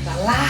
Salah.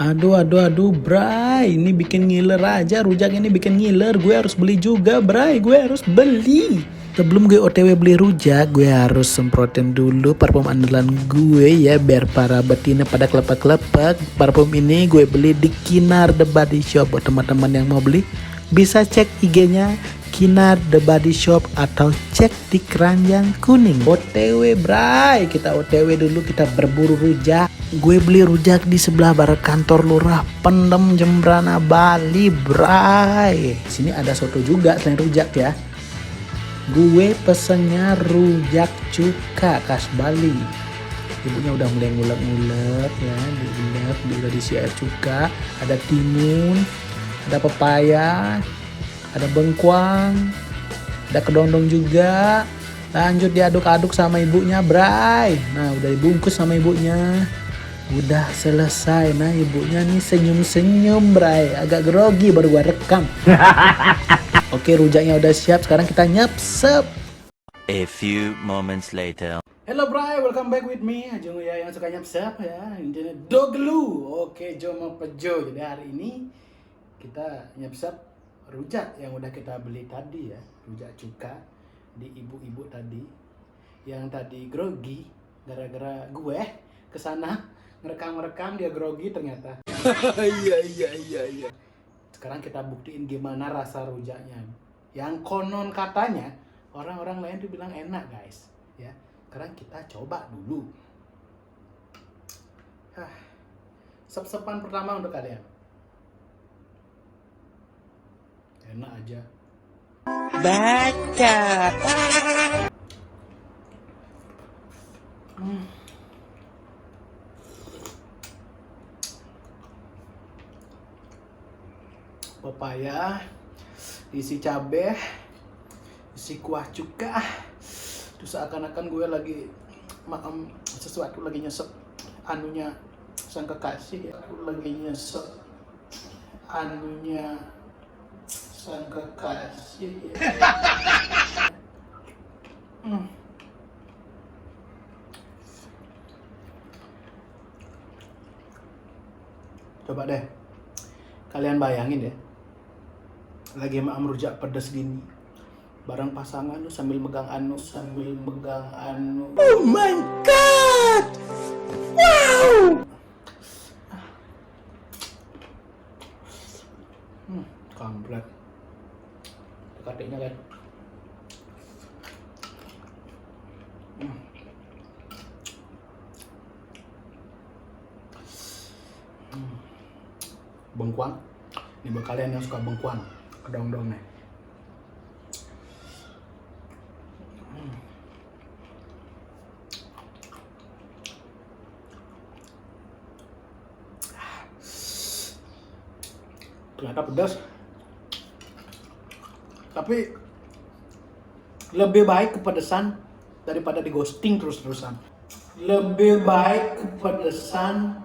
Aduh, Bray, ini bikin ngiler aja, rujak ini bikin ngiler. Gue harus beli juga, Bray, gue harus beli. Sebelum gue OTW beli rujak, gue harus semprotin dulu parfum andalan gue ya, biar para betina pada kelepek-kelepek. Parfum ini gue beli di Kinar The Body Shop. Buat teman-teman yang mau beli, bisa cek IG-nya Kinar The Body Shop atau cek di keranjang kuning. OTW, Bray, kita OTW dulu, kita berburu rujak. Gue beli rujak di sebelah barat kantor Lurah Pendem Jembrana Bali, Bray. Sini ada soto juga selain rujak ya. Gue pesennya rujak cuka khas Bali. Ibunya udah mulai ngulek-ngulek ya, diulek, udah diisi air cuka. Ada timun, ada pepaya, ada bengkuang, ada kedondong juga. Lanjut diaduk-aduk sama ibunya, Bray. Nah, udah dibungkus sama ibunya. Udah selesai. Nah, ibunya nih senyum-senyum, Bray. Agak grogi baru gua rekam. Oke, rujaknya udah siap. Sekarang kita nyepsep. A few moments later. Hello, Bray. Welcome back with me. Ajung ya yang suka nyepsep ya. Ini Doglu. Oke, Jo mau pejo. Jadi hari ini kita nyepsep rujak yang udah kita beli tadi ya. Rujak cuka di ibu-ibu tadi. Yang tadi grogi gara-gara gue kesana ngerekam dia grogi ternyata. Iya. Sekarang kita buktiin gimana rasa rujaknya. Yang konon katanya orang-orang lain tuh bilang enak, guys. Ya, sekarang kita coba dulu. Sep-sepan pertama untuk kalian. Enak aja. Baca. Pepaya, isi cabe, isi kuah cuka. Terus seakan-akan gue lagi makan sesuatu, lagi nyesek anunya sang kekasih. Aku lagi nyesek anunya sang kekasih. Coba deh, kalian bayangin ya, lagi makan rujak pedas gini, bareng pasangan lu sambil megang anu. Oh my god, wow. Kampret, katiknya kan. Bengkuang, ini buat kalian yang suka bengkuang, kedong-dong nih. Ternyata pedas, tapi lebih baik kepedesan daripada di ghosting terus-terusan. Lebih baik kepedesan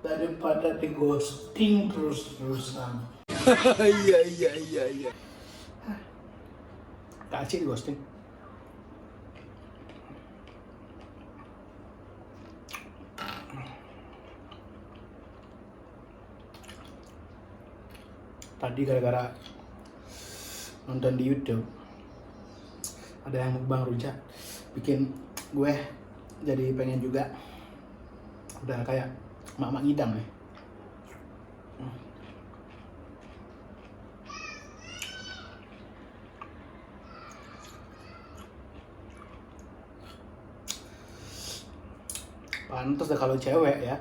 daripada di ghosting terus-terusan. Iya. Tak asik di ghosting. Tadi gara-gara nonton di YouTube ada yang mukbang rujak, bikin gue jadi pengen juga. Udah kayak mak-mak ngidam nih. Pantes deh kalau cewek ya.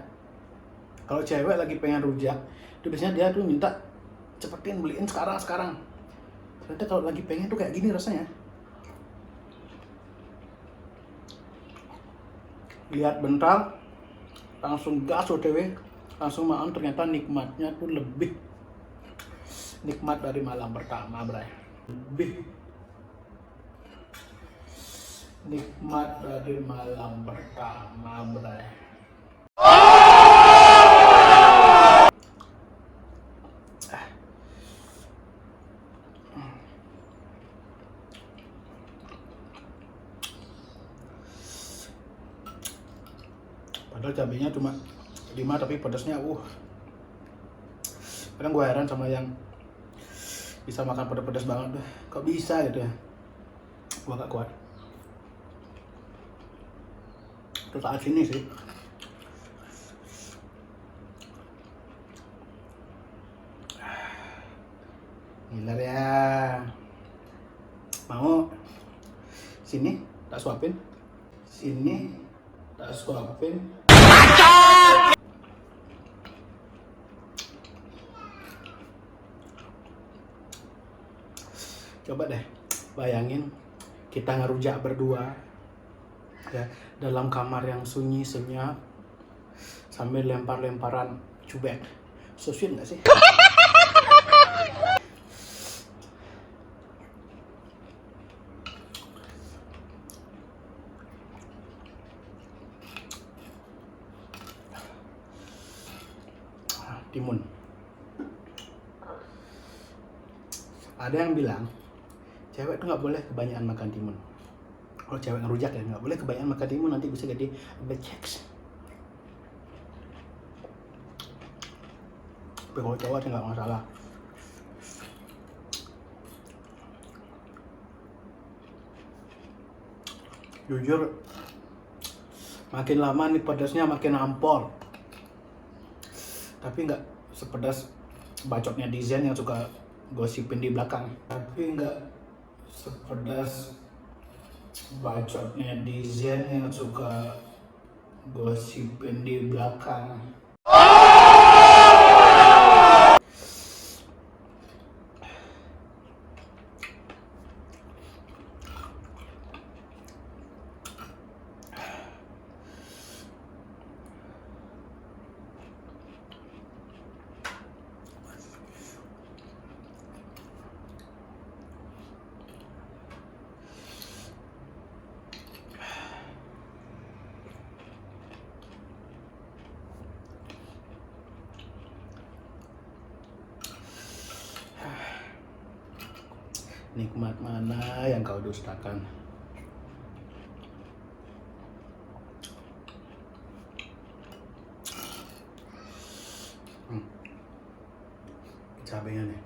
Kalau cewek lagi pengen rujak, itu biasanya dia tuh minta cepetin beliin sekarang. Ternyata kalau lagi pengen tuh kayak gini rasanya. Lihat bentar, langsung gas OTW, langsung makan. Ternyata nikmatnya tuh lebih nikmat dari malam pertama, Bray. Lebih nikmat dari malam pertama, Bray. Padahal cabenya cuma 5 tapi pedasnya kadang gue heran sama yang bisa makan pedas-pedas banget tuh. Kok bisa gitu ya? Gue gak kuat. Terus saat ini sih ngiler ya. Mau sini tak suapin, sini tak suapin. Coba deh bayangin kita ngerujak berdua ya dalam kamar yang sunyi senyap sambil lempar-lemparan cubek. So sweet gak sih? Timun. Ada yang bilang cewek tuh nggak boleh kebanyakan makan timun. Kalau cewek ngerujak ya nggak boleh kebanyakan makan timun, nanti bisa jadi beceks. Tapi kalau cowok sih nggak masalah. Jujur makin lama nih pedasnya makin nampol. Tapi nggak sepedas bacotnya Dizen yang suka gosipin di belakang. Tapi nggak sepedas bacotnya Dizen yang suka gosipin di belakang. Nikmat mana yang kau dustakan? Cabenya nih.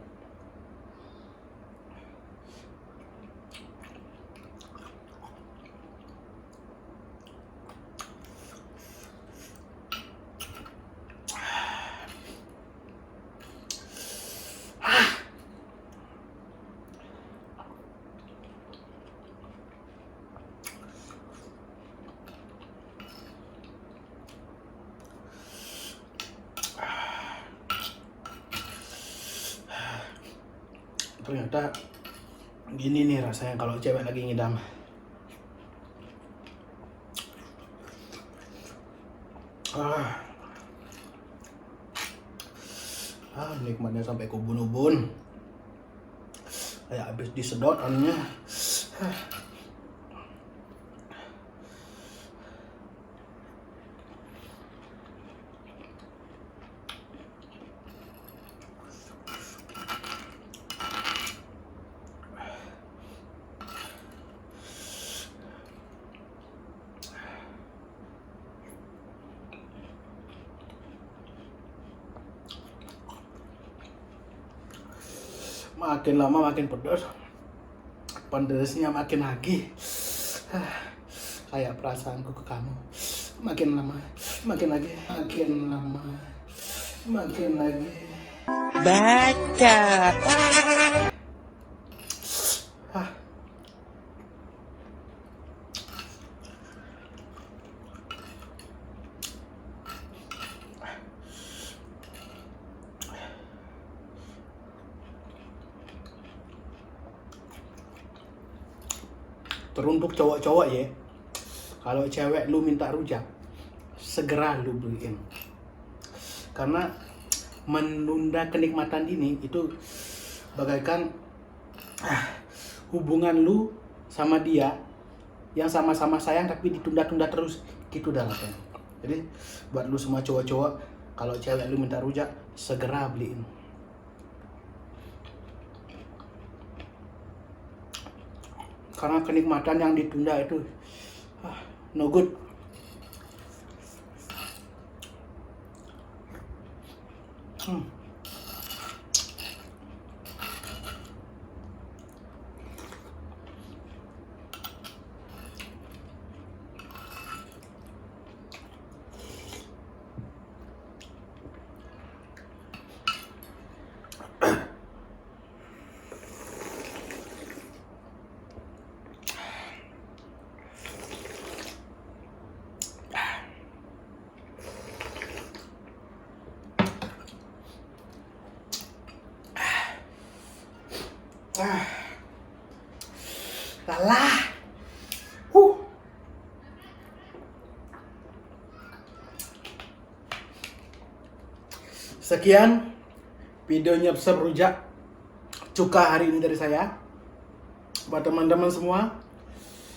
Ternyata gini nih rasanya kalau cewek lagi ngidam. Nikmatnya sampai ke ubun-ubun. Kayak habis disedot annya. Makin lama makin pedas, pedasnya makin lagi. Kayak perasaanku ke kamu. Makin lama, makin lagi, makin lama, makin lagi. Baca. Teruntuk cowok-cowok ya, kalau cewek lu minta rujak, segera lu beliin. Karena menunda kenikmatan ini itu bagaikan hubungan lu sama dia yang sama-sama sayang tapi ditunda-tunda terus, gitu dah rasanya. Jadi buat lu semua cowok-cowok, kalau cewek lu minta rujak, segera beliin. Karena kenikmatan yang ditunda itu no good. Lalah. Sekian video nyepsep rujak cuka hari ini dari saya. Buat teman-teman semua,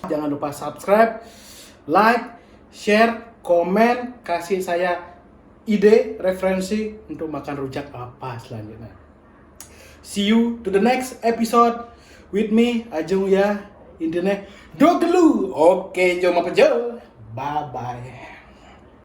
jangan lupa subscribe, like, share, komen, kasih saya ide, referensi untuk makan rujak apa selanjutnya. See you to the next episode with me, Ajeng ya. Intinya, do dulu. Oke, jom apa jo. Bye bye.